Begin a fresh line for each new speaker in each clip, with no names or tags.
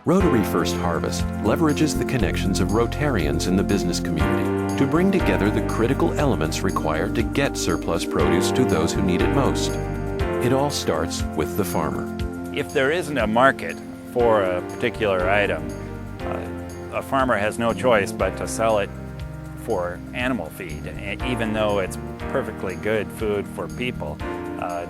Rotary First Harvest leverages the connections of Rotarians in the business community to bring together the critical elements required to get surplus produce to those who need it most. It all starts with the farmer.
If there isn't a market for a particular item, a farmer has no choice but to sell it for animal feed, even though it's perfectly good food for people,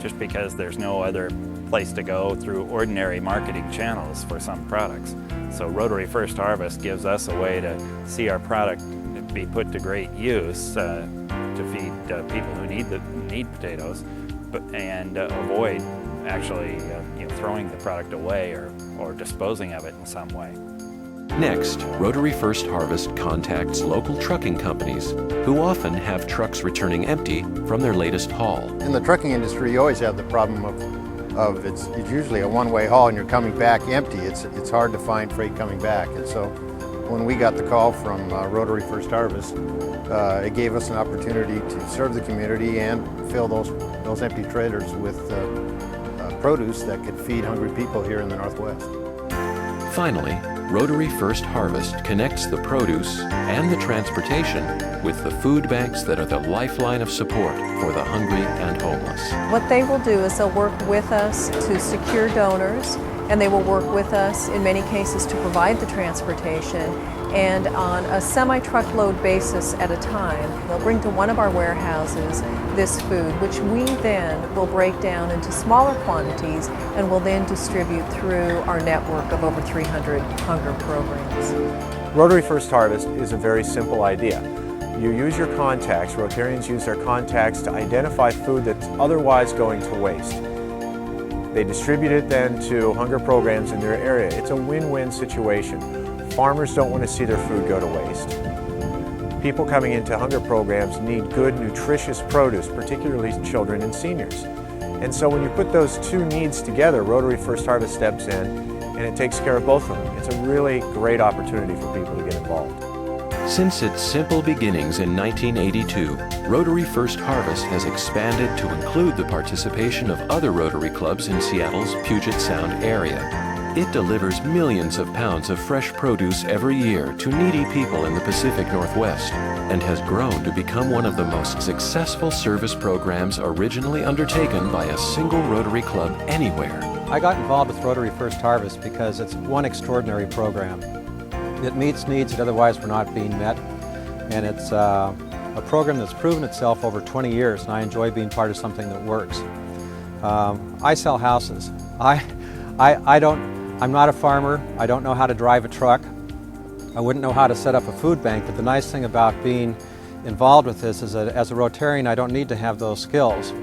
just because there's no other place to go through ordinary marketing channels for some products. So Rotary First Harvest gives us a way to see our product be put to great use to feed people who need potatoes, and avoid actually throwing the product away or disposing of it in some way.
Next, Rotary First Harvest contacts local trucking companies who often have trucks returning empty from their latest haul.
In the trucking industry, you always have the problem of it's usually a one-way haul and you're coming back empty. It's hard to find freight coming back. And so when we got the call from Rotary First Harvest, it gave us an opportunity to serve the community and fill those empty trailers with produce that could feed hungry people here in the Northwest.
Finally, Rotary First Harvest connects the produce and the transportation with the food banks that are the lifeline of support for the hungry and homeless.
What they will do is they'll work with us to secure donors, and they will work with us in many cases to provide the transportation, and on a semi-truckload basis at a time, they'll bring to one of our warehouses this food, which we then will break down into smaller quantities and will then distribute through our network of over 300 hunger programs.
Rotary First Harvest is a very simple idea. You use your contacts, Rotarians use their contacts to identify food that's otherwise going to waste. They distribute it then to hunger programs in their area. It's a win-win situation. Farmers don't want to see their food go to waste. People coming into hunger programs need good, nutritious produce, particularly children and seniors. And so when you put those two needs together, Rotary First Harvest steps in and it takes care of both of them. It's a really great opportunity for people to get involved.
Since its simple beginnings in 1982, Rotary First Harvest has expanded to include the participation of other Rotary clubs in Seattle's Puget Sound area. It delivers millions of pounds of fresh produce every year to needy people in the Pacific Northwest and has grown to become one of the most successful service programs originally undertaken by a single Rotary club anywhere.
I got involved with Rotary First Harvest because it's one extraordinary program. It meets needs that otherwise were not being met, and it's a program that's proven itself over 20 years, and I enjoy being part of something that works. I sell houses. I'm not a farmer. I don't know how to drive a truck. I wouldn't know how to set up a food bank, but the nice thing about being involved with this is that as a Rotarian, I don't need to have those skills.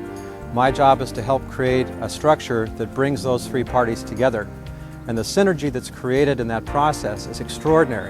My job is to help create a structure that brings those three parties together. And the synergy that's created in that process is extraordinary.